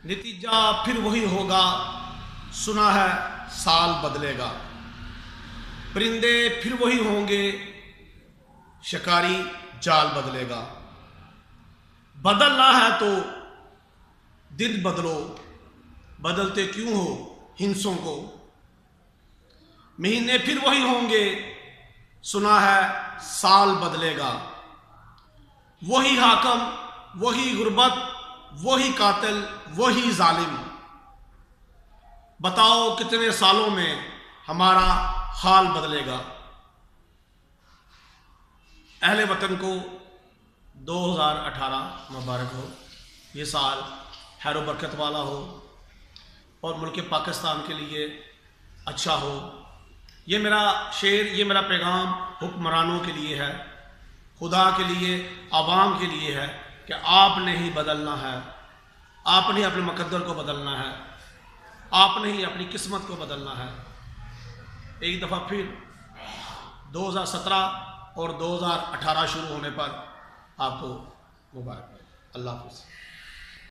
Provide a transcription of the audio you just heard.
نتیجہ پھر وہی ہوگا، سنا ہے سال بدلے گا۔ پرندے پھر وہی ہوں گے، شکاری جال بدلے گا۔ بدلنا ہے تو دن بدلو، بدلتے کیوں ہو ہنسوں کو۔ مہینے پھر وہی ہوں گے، سنا ہے سال بدلے گا۔ وہی حاکم، وہی غربت، وہی قاتل، وہی ظالم۔ بتاؤ کتنے سالوں میں ہمارا حال بدلے گا۔ اہل وطن کو 2018 مبارک ہو۔ یہ سال خیر و برکت والا ہو اور ملک پاکستان کے لیے اچھا ہو۔ یہ میرا شعر، یہ میرا پیغام حکمرانوں کے لیے ہے، خدا کے لیے، عوام کے لیے ہے کہ آپ نے ہی بدلنا ہے، آپ نے اپنے مقدر کو بدلنا ہے، آپ نے ہی اپنی قسمت کو بدلنا ہے۔ ایک دفعہ پھر 2017 اور 2018 شروع ہونے پر آپ کو مبارک۔ اللہ حافظ۔